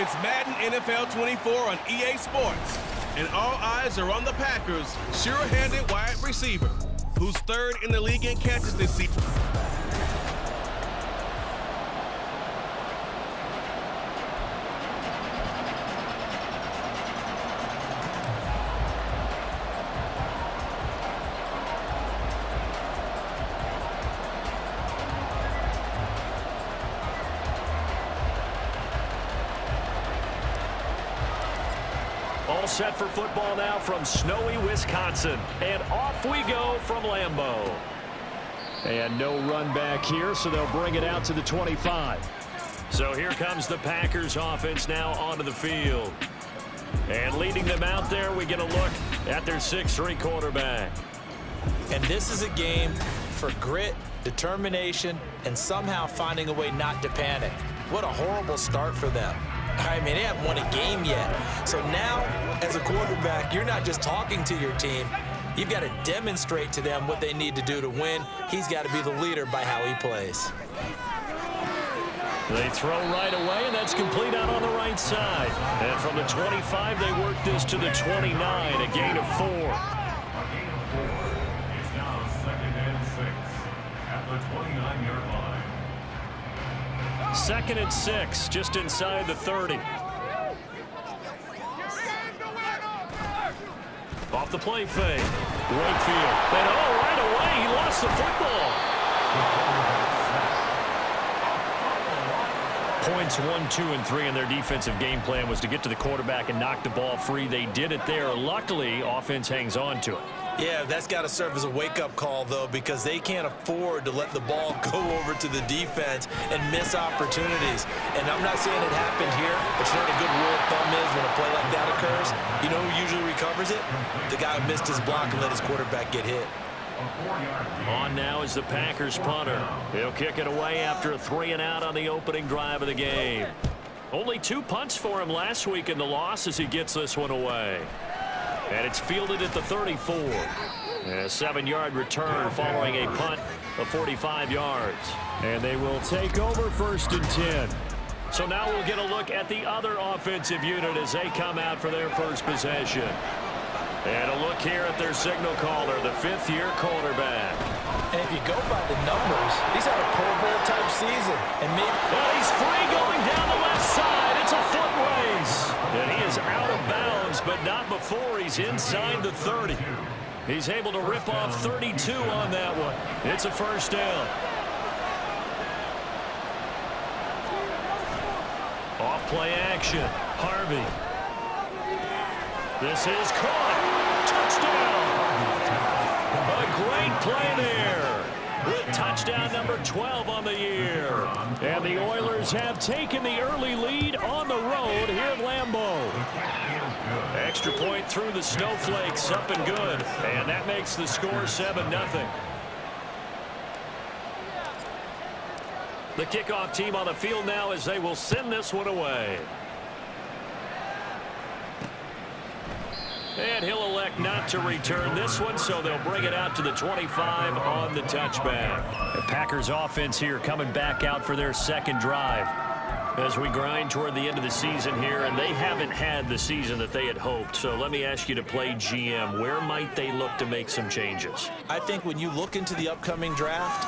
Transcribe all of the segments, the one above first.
It's Madden NFL 24 on EA Sports, and all eyes are on the Packers' sure-handed wide receiver, who's third in the league in catches this season. All set for football now from snowy Wisconsin. And off we go from Lambeau. And no run back here, so they'll bring it out to the 25. So here comes the Packers offense now onto the field. And leading them out there, we get a look at their 6'3" quarterback. And this is a game for grit, determination, and somehow finding a way not to panic. What a horrible start for them. I mean, they haven't won a game yet. So now, as a quarterback, you're not just talking to your team. You've got to demonstrate to them what they need to do to win. He's got to be the leader by how he plays. They throw right away, and that's complete out on the right side. And from the 25, they work this to the 29, a gain of 4. It's now 2nd and 6 at the 29-yard line. 2nd and 6, just inside the 30. Off the play fake. Wakefield. And right away, he lost the football. Points 1, 2, and 3 in their defensive game plan was to get to the quarterback and knock the ball free. They did it there. Luckily, offense hangs on to it. Yeah, that's got to serve as a wake-up call, though, because they can't afford to let the ball go over to the defense and miss opportunities. And I'm not saying it happened here, but you know what a good rule of thumb is when a play like that occurs? You know who usually recovers it? The guy who missed his block and let his quarterback get hit. On now is the Packers punter. He'll kick it away after a 3-and-out on the opening drive of the game. Only 2 punts for him last week in the loss as he gets this one away. And it's fielded at the 34. And a 7-yard return following a punt of 45 yards. And they will take over 1st and 10. So now we'll get a look at the other offensive unit as they come out for their first possession. And a look here at their signal caller, the 5th-year quarterback. And if you go by the numbers, he's had a Pro Bowl-type season. And he's free going down the left side. It's a foot race. And he is out of bounds, but not before he's inside the 30. He's able to rip off 32 on that one. It's a first down. Off-play action. Harvey. This is caught. Touchdown. A great play there. With touchdown number 12 on the year. And the Oilers have taken the early lead on the road here at Lambeau. Extra point through the snowflakes, up and good. And that makes the score 7-0. The kickoff team on the field now as they will send this one away. And he'll elect not to return this one, so they'll bring it out to the 25 on the touchback. The Packers offense here coming back out for their second drive as we grind toward the end of the season here, and they haven't had the season that they had hoped. So let me ask you to play GM. Where might they look to make some changes? I think when you look into the upcoming draft,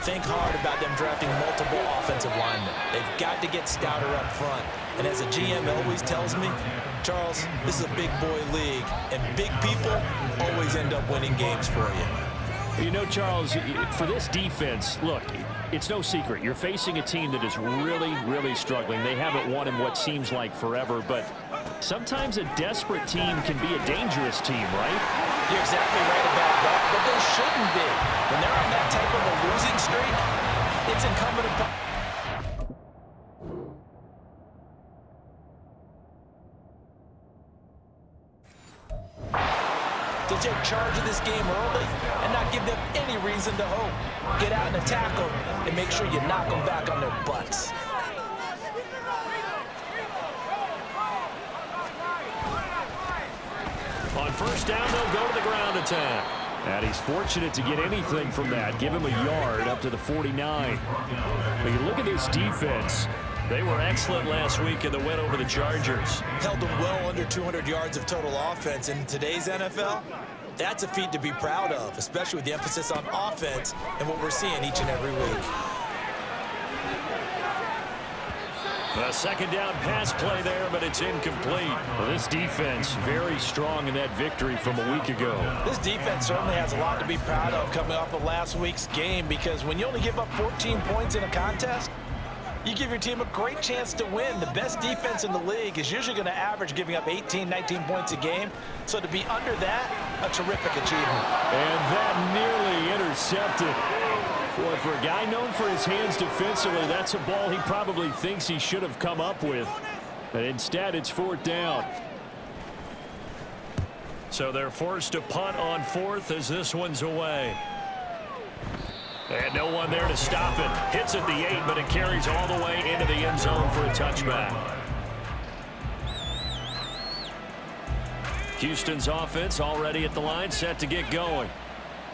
think hard about them drafting multiple offensive linemen. They've got to get stouter up front. And as a GM always tells me, Charles, this is a big boy league, and big people always end up winning games for you. You know, Charles, for this defense, look, it's no secret. You're facing a team that is really, really struggling. They haven't won in what seems like forever, but sometimes a desperate team can be a dangerous team, right? You're exactly right about that, but they shouldn't be. When they're on that type of a losing streak, it's incumbent upon... to take charge of this game early and not give them any reason to hope. Get out and attack them and make sure you knock them back on their butts. On first down, they'll go to the ground attack. And he's fortunate to get anything from that. Give him a yard up to the 49. But you look at this defense. They were excellent last week in the win over the Chargers. Held them well under 200 yards of total offense. In today's NFL, that's a feat to be proud of, especially with the emphasis on offense and what we're seeing each and every week. A second down pass play there, but it's incomplete. Well, this defense very strong in that victory from a week ago. This defense certainly has a lot to be proud of coming off of last week's game, because when you only give up 14 points in a contest, you give your team a great chance to win. The best defense in the league is usually going to average giving up 18, 19 points a game. So to be under that, a terrific achievement. And that nearly intercepted. Boy, for a guy known for his hands defensively, that's a ball he probably thinks he should have come up with. But instead, it's fourth down. So they're forced to punt on fourth as this one's away. And no one there to stop it. Hits at the 8, but it carries all the way into the end zone for a touchback. Houston's offense already at the line, set to get going.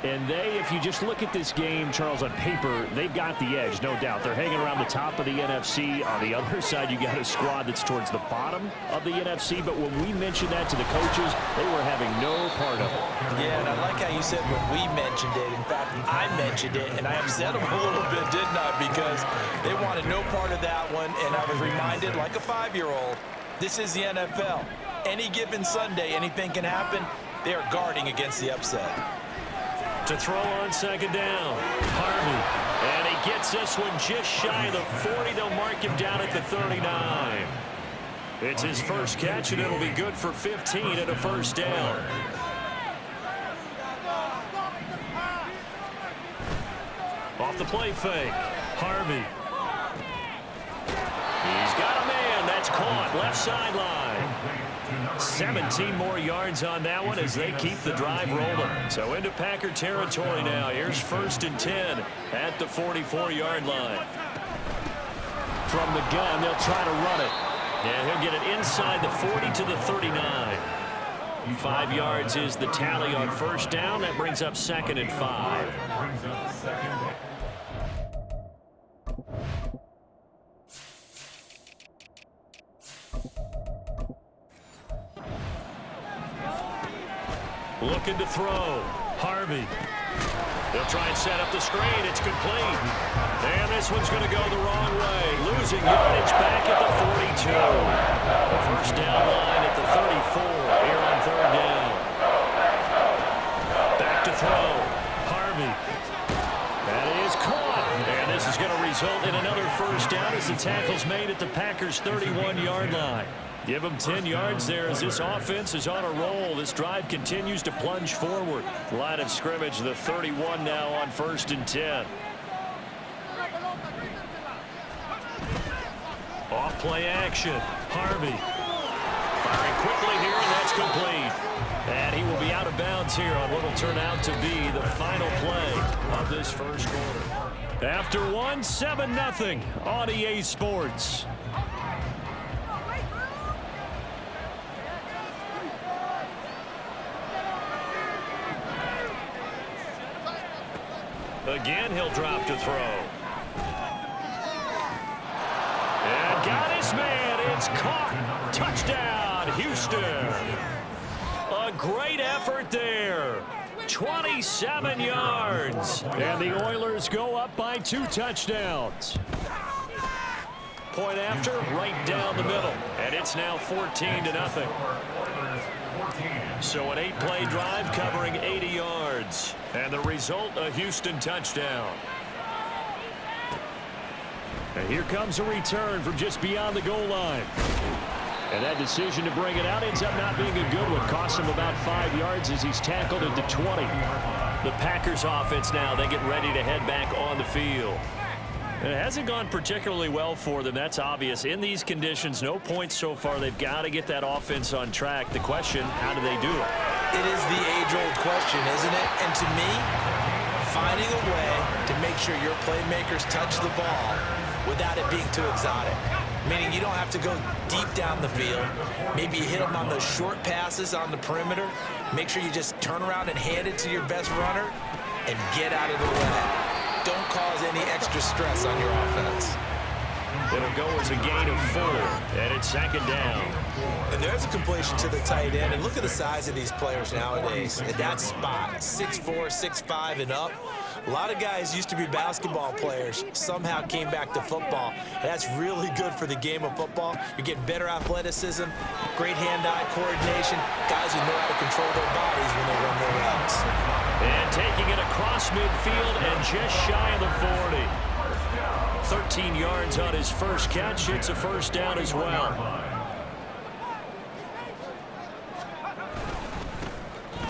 And if you just look at this game, Charles, on paper, they've got the edge, no doubt. They're hanging around the top of the NFC. On the other side, you got a squad that's towards the bottom of the NFC. But when we mentioned that to the coaches, they were having no part of it. Yeah, and I like how you said when we mentioned it. In fact, I mentioned it, and I upset them a little bit, didn't I? Because they wanted no part of that one, and I was reminded, like a 5-year-old, this is the NFL. Any given Sunday, anything can happen. They are guarding against the upset. To throw on second down, Harvey. And he gets this one just shy of the 40. They'll mark him down at the 39. It's his first catch, and it'll be good for 15 and a first down. Off the play fake, Harvey. He's got a man. That's caught. Left sideline. 17 more yards on that one as they keep the drive rolling. So into Packer territory now. Here's 1st and 10 at the 44-yard line. From the gun, they'll try to run it. And he'll get it inside the 40 to the 39. 5 yards is the tally on first down. That brings up 2nd and 5. Looking to throw. Harvey. They'll try and set up the screen. It's complete. And this one's going to go the wrong way. Losing yardage back at the 42. The first down line at the 34 here on 3rd down. Back to throw. Harvey. That is caught. And this is going to result in another first down as the tackle's made at the Packers' 31-yard line. Give them 10 yards there as this offense is on a roll. This drive continues to plunge forward. Line of scrimmage, the 31 now on 1st and 10. Off play action. Harvey. Firing quickly here, and that's complete. And he will be out of bounds here on what will turn out to be the final play of this first quarter. After one, 7-0 on EA Sports. Again, he'll drop to throw. And got his man. It's caught. Touchdown, Houston. A great effort there. 27 yards. And the Oilers go up by 2 touchdowns. Point after, right down the middle. And it's now 14-0. So an 8-play drive covering 80 yards. And the result, a Houston touchdown. And here comes a return from just beyond the goal line. And that decision to bring it out ends up not being a good one. Costs him about 5 yards as he's tackled at the 20. The Packers offense now, they get ready to head back on the field. And it hasn't gone particularly well for them, that's obvious. In these conditions, no points so far. They've got to get that offense on track. The question, how do they do it? It is the age-old question, isn't it? And to me, finding a way to make sure your playmakers touch the ball without it being too exotic. Meaning you don't have to go deep down the field. Maybe you hit them on those short passes on the perimeter. Make sure you just turn around and hand it to your best runner and get out of the way. Don't cause any extra stress on your offense. It'll go as a gain of 4, and it's second down. And there's a completion to the tight end. And look at the size of these players nowadays. At that spot, 6'4", 6'5", and up. A lot of guys used to be basketball players, somehow came back to football. And that's really good for the game of football. You're getting better athleticism, great hand-eye coordination, guys who know how to control their bodies when they run their routes. And taking it across midfield and just shy of the 40. 13 yards on his first catch. It's a first down as well.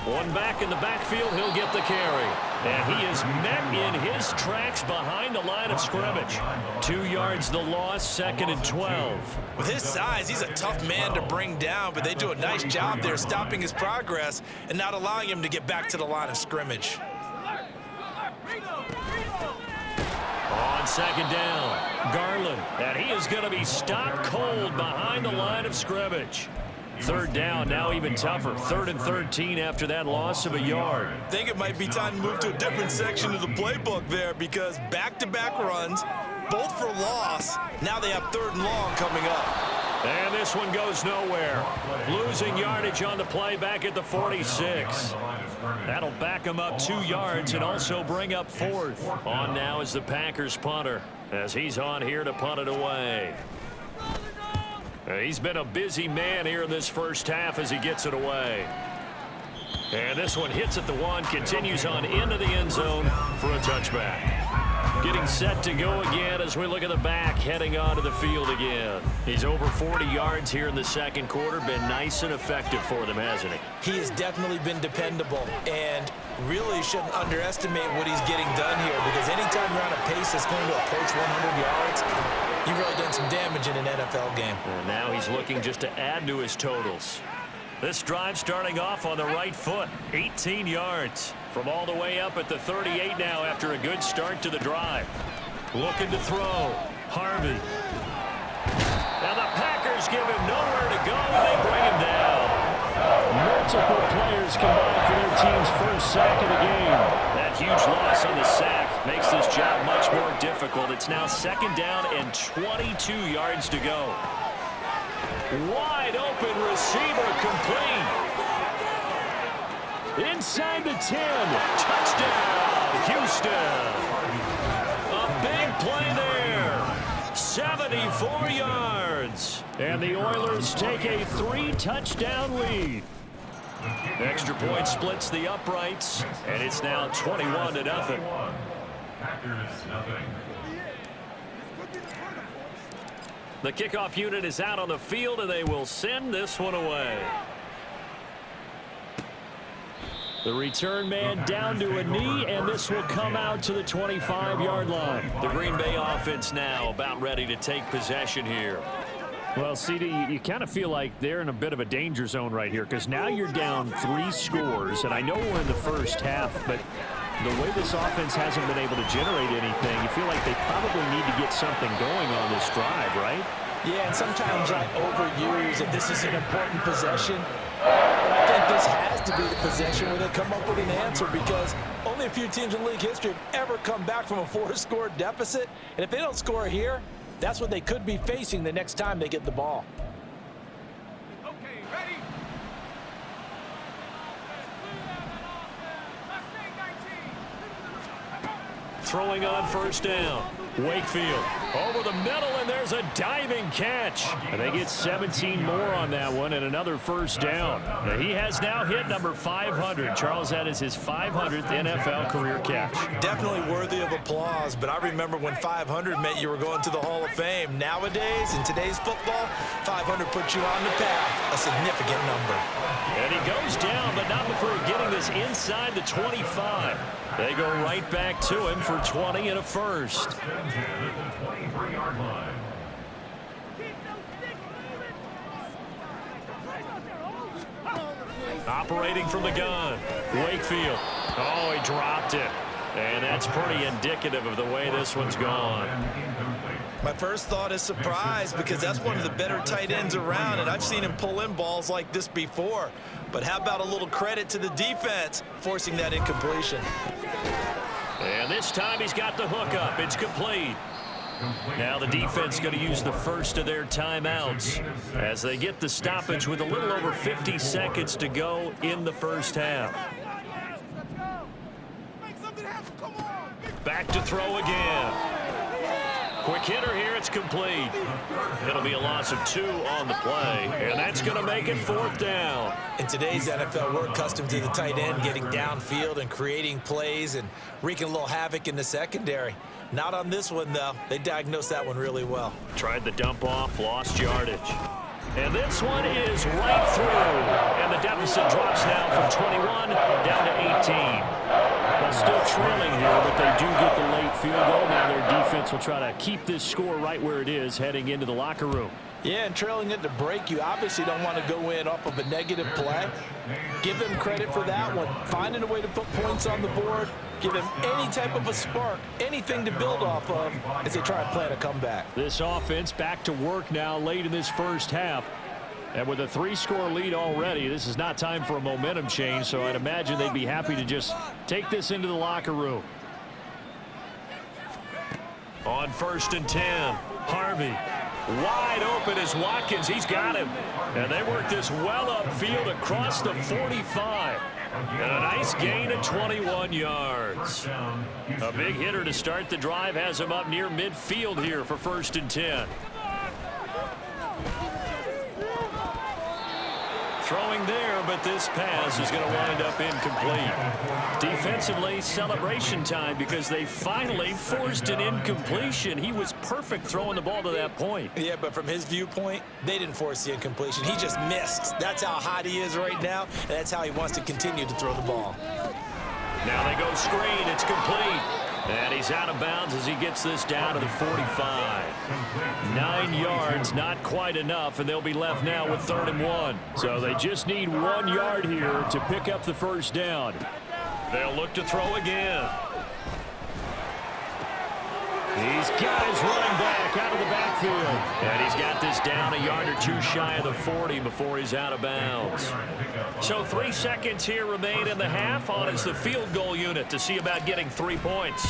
One back in the backfield, he'll get the carry. And he is met in his tracks behind the line of scrimmage. 2 yards the loss, second and 12. With his size, he's a tough man to bring down, but they do a nice job there stopping his progress and not allowing him to get back to the line of scrimmage. On second down, Garland. And he is going to be stopped cold behind the line of scrimmage. Third down, now even tougher. 3rd and 13 after that loss of a yard. I think it might be time to move to a different section of the playbook there because back-to-back runs, both for loss. Now they have 3rd and long coming up. And this one goes nowhere. Losing yardage on the play back at the 46. That'll back him up 2 yards and also bring up 4th. On now is the Packers punter as he's on here to punt it away. He's been a busy man here in this first half as he gets it away. And this one hits at the 1, continues on into the end zone for a touchback. Getting set to go again as we look at the back, heading onto the field again. He's over 40 yards here in the second quarter. Been nice and effective for them, hasn't he? He has definitely been dependable and really shouldn't underestimate what he's getting done here because anytime you're on a pace that's going to approach 100 yards, you've really done some damage in an NFL game. And now he's looking just to add to his totals. This drive starting off on the right foot, 18 yards. From all the way up at the 38 now after a good start to the drive. Looking to throw. Harvey. Now the Packers give him nowhere to go, and they bring him down. Multiple players combined for their team's first sack of the game. That huge loss on the sack makes this job much more difficult. It's now second down and 22 yards to go. Wide open receiver complete. Inside the 10. Touchdown, Houston. A big play there. 74 yards. And the Oilers take a 3-touchdown lead. Extra point splits the uprights, and it's now 21-0. Packers nothing. The kickoff unit is out on the field, and they will send this one away. The return man down to a knee, and this will come out to the 25-yard line. The Green Bay offense now about ready to take possession here. Well, CD, you kind of feel like they're in a bit of a danger zone right here because now you're down 3 scores, and I know we're in the first half, but the way this offense hasn't been able to generate anything, you feel like they probably need to get something going on this drive, right? Yeah, and sometimes I overuse that this is an important possession. But I think this has to be the possession where they come up with an answer because only a few teams in league history have ever come back from a 4-score deficit. And if they don't score here, that's what they could be facing the next time they get the ball. Okay, ready? Throwing on first down. Wakefield over the middle, and there's a diving catch. And they get 17 more on that one and another first down. Now he has now hit number 500. Charles, that is his 500th NFL career catch. Definitely worthy of applause, but I remember when 500 meant you were going to the Hall of Fame. Nowadays, in today's football, 500 puts you on the path, a significant number. And he goes down, but not before getting this inside the 25. They go right back to him for 20 and a first. At the 23-yard line. Operating from the gun. Wakefield. Oh, he dropped it. And that's pretty indicative of the way this one's gone. My first thought is surprise because that's one of the better tight ends around, and I've seen him pull in balls like this before. But how about a little credit to the defense forcing that incompletion? And this time he's got the hook up. It's complete. Now the defense going to use the first of their timeouts as they get the stoppage with a little over 50 seconds to go in the first half. Back to throw again. Quick hitter here, it's complete. It'll be a loss of 2 on the play, and that's going to make it 4th down. In today's NFL, we're accustomed to the tight end getting downfield and creating plays and wreaking a little havoc in the secondary. Not on this one, though. They diagnosed that one really well. Tried the dump off, lost yardage. And this one is right through. And the deficit drops now from 21 down to 18. Well, still trailing here, but they do get the late field goal. Now their defense will try to keep this score right where it is heading into the locker room. Yeah, and trailing at the break, you obviously don't want to go in off of a negative play. Give them credit for that one. Finding a way to put points on the board, give them any type of a spark, anything to build off of as they try and plan a comeback. This offense back to work now late in this first half. And with a 3-score lead already, this is not time for a momentum change, so I'd imagine they'd be happy to just take this into the locker room. On 1st and 10, Harvey. Wide open is Watkins. He's got him. And they work this well upfield across the 45. And a nice gain of 21 yards. A big hitter to start the drive has him up near midfield here for 1st and 10. Throwing there, but this pass is going to wind up incomplete. Defensively, celebration time because they finally forced an incompletion. He was perfect throwing the ball to that point. Yeah, but from his viewpoint, they didn't force the incompletion. He just missed. That's how hot he is right now, and that's how he wants to continue to throw the ball. Now they go screen. It's complete. And he's out of bounds as he gets this down to the 45. 9 yards, not quite enough, and they'll be left now with 3rd and 1. So they just need 1 yard here to pick up the first down. They'll look to throw again. These guys running back out of the backfield. And he's got this down a yard or 2 shy of the 40 before he's out of bounds. So 3 seconds here remain in the half. On is the field goal unit to see about getting 3 points.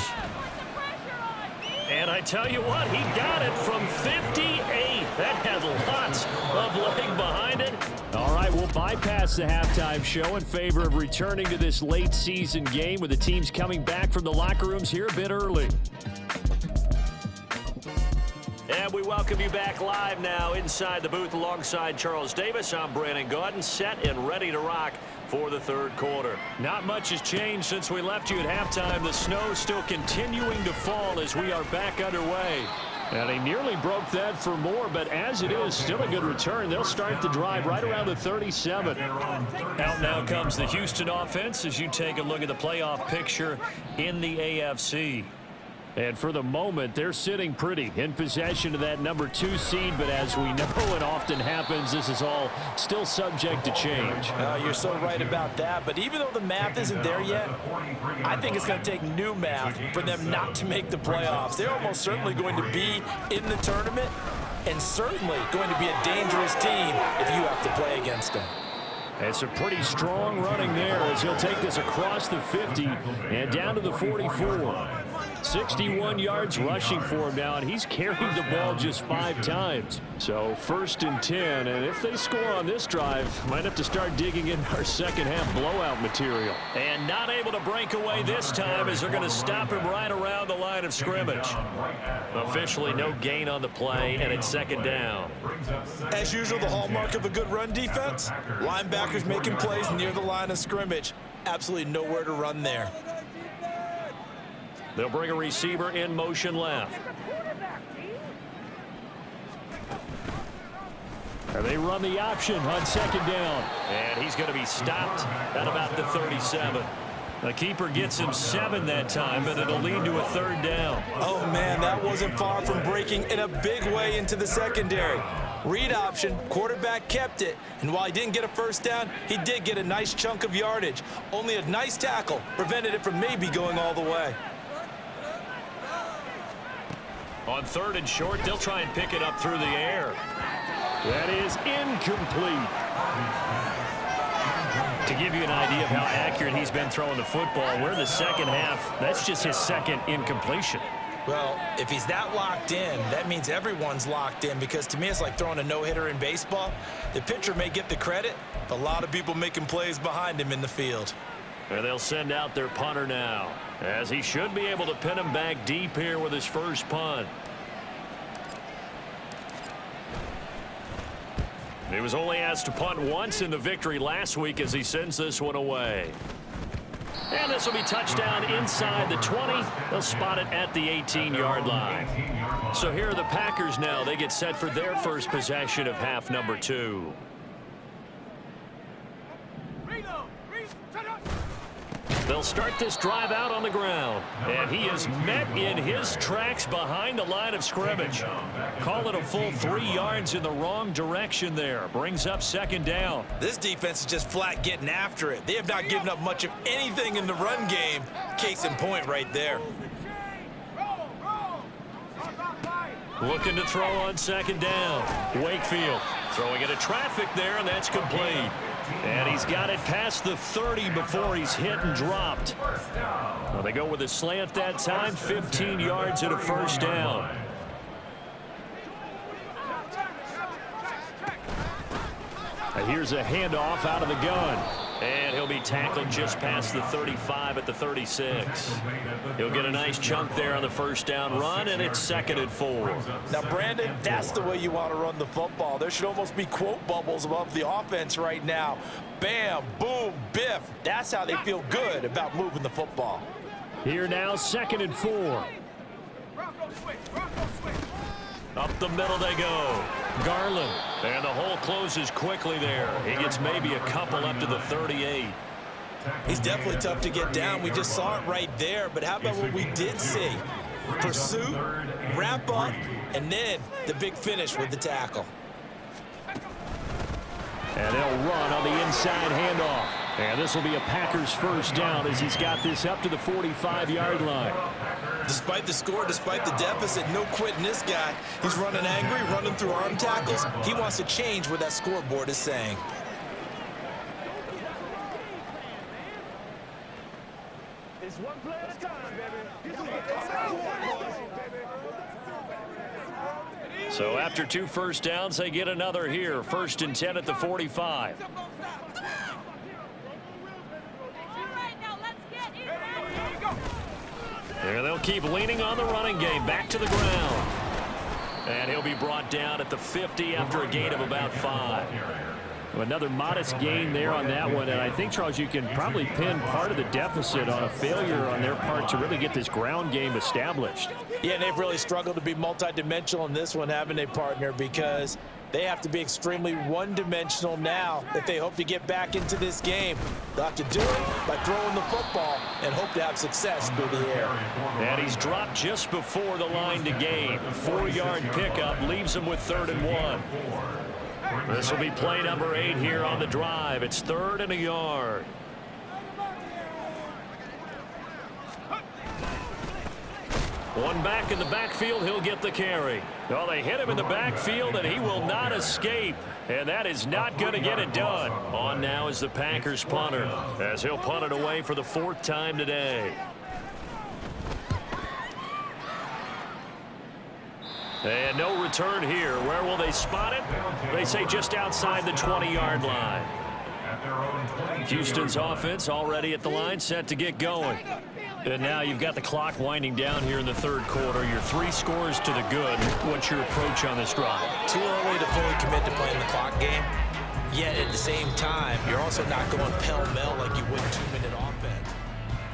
And I tell you what, he got it from 58. That had lots of leg behind it. All right, we'll bypass the halftime show in favor of returning to this late season game with the teams coming back from the locker rooms here a bit early. And we welcome you back live now inside the booth alongside Charles Davis. I'm Brandon Gaudin, set and ready to rock for the 3rd quarter. Not much has changed since we left you at halftime. The snow still continuing to fall as we are back underway. And he nearly broke that for more, but as it is, still a good return. They'll start the drive right around the 37. Out now comes the Houston offense as you take a look at the playoff picture in the AFC. And for the moment, they're sitting pretty in possession of that number 2 seed. But as we know it often happens, this is all still subject to change. You're so right about that. But even though the math isn't there yet, I think it's going to take new math for them not to make the playoffs. They're almost certainly going to be in the tournament and certainly going to be a dangerous team if you have to play against them. It's a pretty strong running there as he'll take this across the 50 and down to the 44. 61 yards rushing for him now, and he's carried the ball just 5 times. So 1st and 10, and if they score on this drive, might have to start digging in our second half blowout material. And not able to break away this time as they're going to stop him right around the line of scrimmage. Officially no gain on the play, and it's 2nd down. As usual, the hallmark of a good run defense, linebackers making plays near the line of scrimmage. Absolutely nowhere to run there. They'll bring a receiver in motion left. And they run the option on 2nd down. And he's going to be stopped at about the 37. The keeper gets him 7 that time, but it'll lead to a 3rd down. Oh, man, that wasn't far from breaking in a big way into the secondary. Read option, quarterback kept it, and while he didn't get a 1st down, he did get a nice chunk of yardage. Only a nice tackle prevented it from maybe going all the way. On 3rd and short, they'll try and pick it up through the air. That is incomplete. To give you an idea of how accurate he's been throwing the football, we're the second half. That's just his 2nd incompletion. Well, if he's that locked in, that means everyone's locked in, because to me it's like throwing a no-hitter in baseball. The pitcher may get the credit, but a lot of people making plays behind him in the field. And they'll send out their punter now, as he should be able to pin him back deep here with his first punt. He was only asked to punt once in the victory last week as he sends this one away. And this will be touchdown inside the 20. They'll spot it at the 18-yard line. So here are the Packers now. They get set for their first possession of half number 2. They'll start this drive out on the ground. And he is met in his tracks behind the line of scrimmage. Call it a full 3 yards in the wrong direction there. Brings up second down. This defense is just flat getting after it. They have not given up much of anything in the run game. Case in point right there. Looking to throw on second down. Wakefield throwing into traffic there, and that's complete. And he's got it past the 30 before he's hit and dropped. Well, they go with a slant that time, 15 yards and a first down. And here's a handoff out of the gun. And he'll be tackled just past the 35 at the 36. He'll get a nice chunk there on the first down run, and it's 2nd and 4. Now, Brandon, that's the way you want to run the football. There should almost be quote bubbles above the offense right now. Bam, boom, biff. That's how they feel good about moving the football. Here now, 2nd and 4. Up the middle they go. Garland. And the hole closes quickly there. He gets maybe a couple up to the 38. He's definitely tough to get down. We just saw it right there. But how about what we did see? Pursuit, wrap up, and then the big finish with the tackle. And they'll run on the inside handoff. And this will be a Packers first down as he's got this up to the 45-yard line. Despite the score, despite the deficit, no quitting this guy. He's running angry, running through arm tackles. He wants to change what that scoreboard is saying. It's one play at a time, baby. So after 2 first downs, they get another here. 1st and 10 at the 45. There they'll keep leaning on the running game. Back to the ground. And he'll be brought down at the 50 after a gain of about 5. Another modest gain there on that one, and I think, Charles, you can probably pin part of the deficit on a failure on their part to really get this ground game established. Yeah, they've really struggled to be multidimensional in this one, haven't they, partner? Because they have to be extremely one-dimensional now if they hope to get back into this game. They'll have to do it by throwing the football and hope to have success through the air. And he's dropped just before the line to gain. 4-yard pickup leaves him with 3rd and 1. This will be play number 8 here on the drive. It's 3rd and a yard. One back in the backfield, he'll get the carry. Well, they hit him in the backfield, and he will not escape. And that is not going to get it done. On now is the Packers punter, as he'll punt it away for the 4th time today. And no return here. Where will they spot it? They say just outside the 20-yard line. Houston's offense already at the line, set to get going. And now you've got the clock winding down here in the 3rd quarter. Your 3 scores to the good. What's your approach on this drive? Too early to fully commit to playing the clock game. Yet at the same time, you're also not going pell-mell like you would 2-minute offense.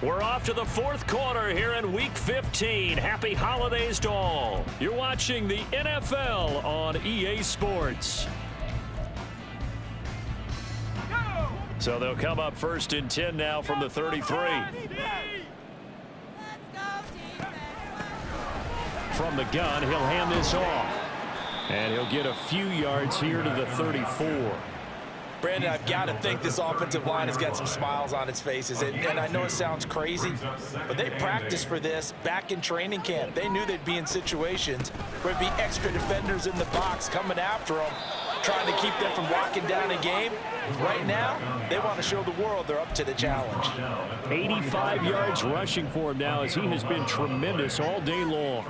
We're off to the 4th quarter here in Week 15. Happy holidays to all. You're watching the NFL on EA Sports. So they'll come up 1st and 10 now from the 33. From the gun, he'll hand this off. And he'll get a few yards here to the 34. Brandon, I've got to think this offensive line has got some smiles on its faces. And I know it sounds crazy, but they practiced for this back in training camp. They knew they'd be in situations where it'd be extra defenders in the box coming after them. trying to keep them from locking down a game. Right now, they want to show the world they're up to the challenge. 85 yards rushing for him now as he has been tremendous all day long.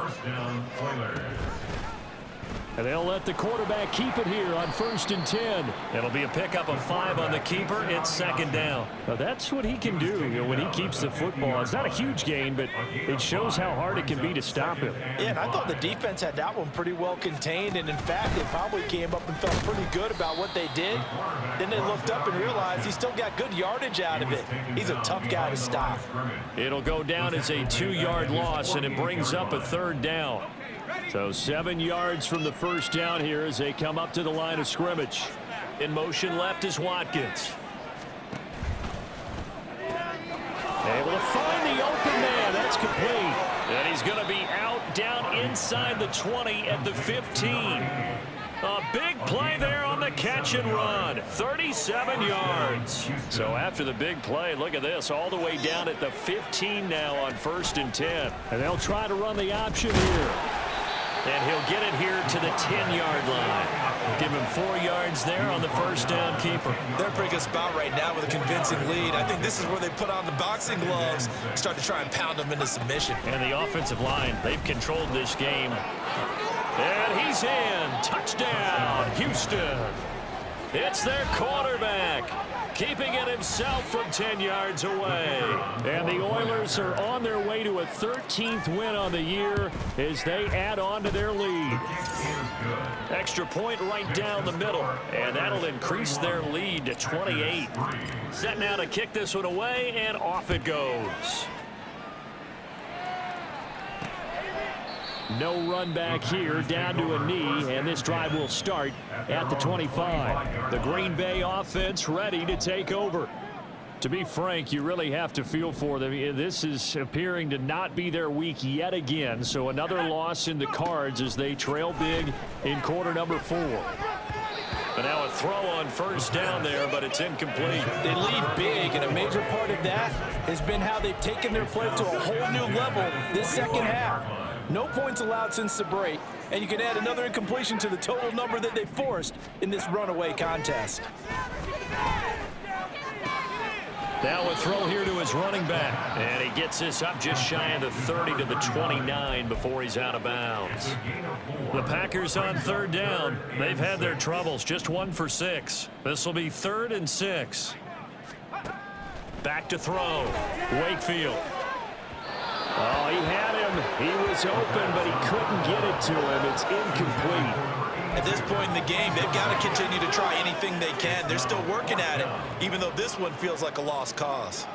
And they'll let the quarterback keep it here on 1st and 10. It'll be a pickup of 5 on the keeper. It's 2nd down. Now that's what he can do, when he keeps the football. It's not a huge gain, but it shows how hard it can be to stop him. Yeah, and I thought the defense had that one pretty well contained, and in fact, they probably came up and felt pretty good about what they did. Then they looked up and realized he still got good yardage out of it. He's a tough guy to stop. It'll go down as a 2-yard loss, and it brings up a 3rd down. So 7 yards from the first down here as they come up to the line of scrimmage. In motion left is Watkins. Able to find the open man. That's complete. And he's going to be out down inside the 20 at the 15. A big play there on the catch and run. 37 yards. So after the big play, look at this. All the way down at the 15 now on 1st and 10. And they'll try to run the option here. And he'll get it here to the 10-yard line. Give him 4 yards there on the first down keeper. They're in a pretty good spot right now with a convincing lead. I think this is where they put on the boxing gloves, start to try and pound them into submission. And the offensive line, they've controlled this game. And he's in. Touchdown, Houston. It's their quarterback, keeping it himself from 10 yards away. And the Oilers are on their way to a 13th win on the year as they add on to their lead. Extra point right down the middle, and that'll increase their lead to 28. Set now to kick this one away, and off it goes. No run back here, down to a knee, and this drive will start at the 25. The Green Bay offense ready to take over. To be frank, you really have to feel for them. This is appearing to not be their week yet again, so another loss in the cards as they trail big in quarter number 4. And now a throw on first down there, but it's incomplete. They lead big, and a major part of that has been how they've taken their play to a whole new level this second half. No points allowed since the break, and you can add another incompletion to the total number that they forced in this runaway contest. Now a throw here to his running back. And he gets this up just shy of the 30 to the 29 before he's out of bounds. The Packers on 3rd down. They've had their troubles, just 1 for 6. This will be 3rd and 6. Back to throw. Wakefield. Oh, he had him. He was open, but he couldn't get it to him. It's incomplete. At this point in the game, they've got to continue to try anything they can. They're still working at it, even though this one feels like a lost cause.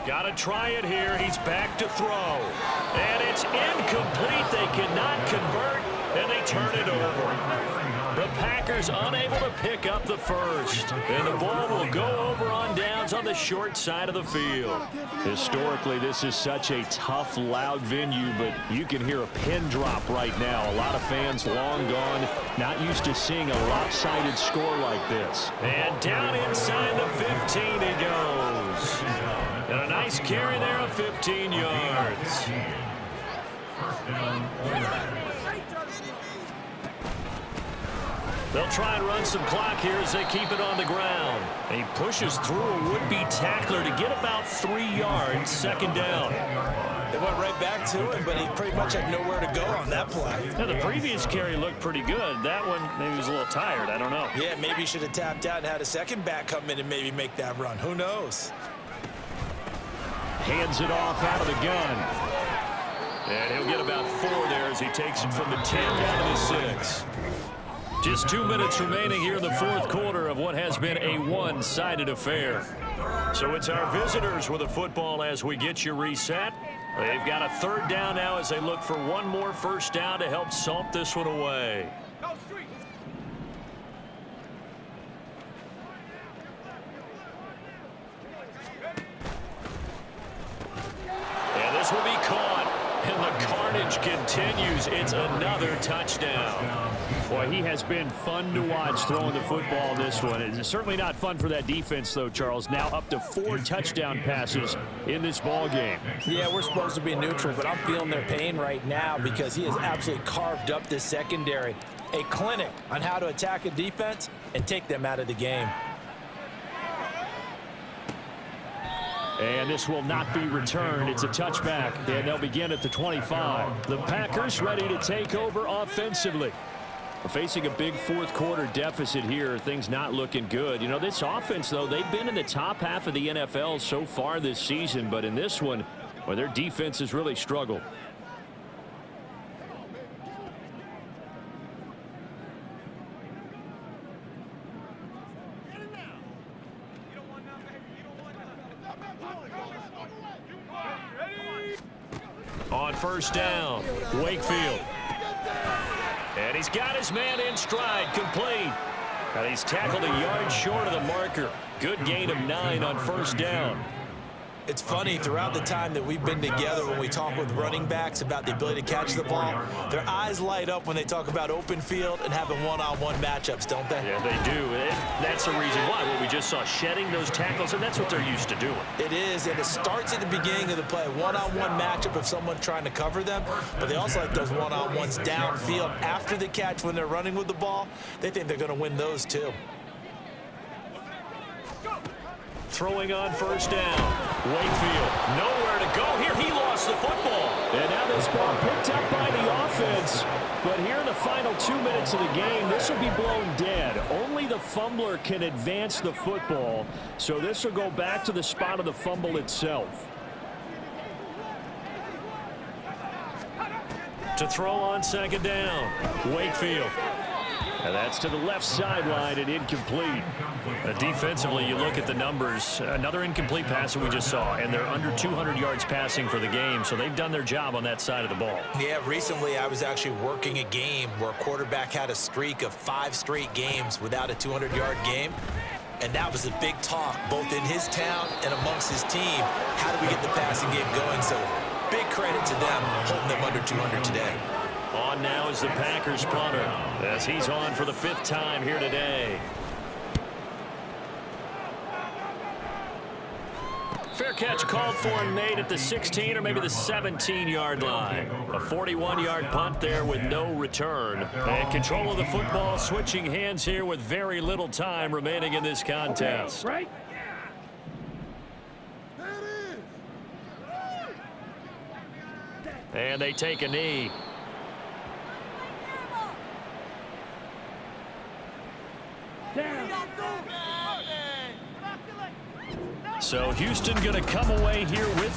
Got to try it here. He's back to throw. And it's incomplete. They cannot convert, and they turn it over. The Packers unable to pick up the first. And the ball will go over on downs on the short side of the field. Historically, this is such a tough, loud venue, but you can hear a pin drop right now. A lot of fans long gone, not used to seeing a lopsided score like this. And down inside the 15 he goes. And a nice carry there of 15 yards. They'll try and run some clock here as they keep it on the ground. And he pushes through a would-be tackler to get about 3 yards, 2nd down. They went right back to him, but he pretty much had nowhere to go on that play. Now, the previous carry looked pretty good. That one, maybe he was a little tired. I don't know. Yeah, maybe he should have tapped out and had a second back come in and maybe make that run. Who knows? Hands it off out of the gun. And he'll get about 4 there as he takes it from the 10 down to the 6. Just 2 minutes remaining here in the 4th quarter of what has been a one-sided affair. So it's our visitors with the football as we get you reset. They've got a 3rd down now as they look for one more first down to help salt this one away. And this will be caught. And the carnage continues. It's another touchdown. Boy, he has been fun to watch throwing the football in this one. It's certainly not fun for that defense, though, Charles. Now up to 4 touchdown passes in this ball game. Yeah, we're supposed to be neutral, but I'm feeling their pain right now because he has absolutely carved up this secondary. A clinic on how to attack a defense and take them out of the game. And this will not be returned. It's a touchback, and they'll begin at the 25. The Packers ready to take over offensively. Facing a big fourth quarter deficit here, things not looking good. You know, this offense, though, they've been in the top half of the NFL so far this season, but in this one, well, their defense has really struggled. On first down, Wakefield. And he's got his man in stride, complete. And he's tackled a yard short of the marker. Good gain of 9 on first down. It's funny, throughout the time that we've been together when we talk with running backs about the ability to catch the ball, their eyes light up when they talk about open field and having one-on-one matchups, don't they? Yeah, they do. That's the reason why. What we just saw, shedding those tackles, and that's what they're used to doing. It is, and it starts at the beginning of the play. One-on-one matchup of someone trying to cover them, but they also like those one-on-ones downfield after the catch when they're running with the ball. They think they're going to win those too. Throwing on first down. Wakefield, nowhere to go here. He lost the football. And now this ball picked up by the offense. But here in the final 2 minutes of the game, this will be blown dead. Only the fumbler can advance the football. So this will go back to the spot of the fumble itself. To throw on second down. Wakefield. And that's to the left sideline and incomplete. Defensively, you look at the numbers. Another incomplete pass that we just saw, and they're under 200 yards passing for the game, so they've done their job on that side of the ball. Yeah, recently I was actually working a game where a quarterback had a streak of 5 straight games without a 200-yard game, and that was a big talk both in his town and amongst his team. How do we get the passing game going? So big credit to them holding them under 200 today. On now is the Packers punter, as he's on for the 5th time here today. Fair catch called for and made at the 16 or maybe the 17-yard line. A 41-yard punt there with no return. And control of the football switching hands here with very little time remaining in this contest. Right? And they take a knee. So Houston going to come away here with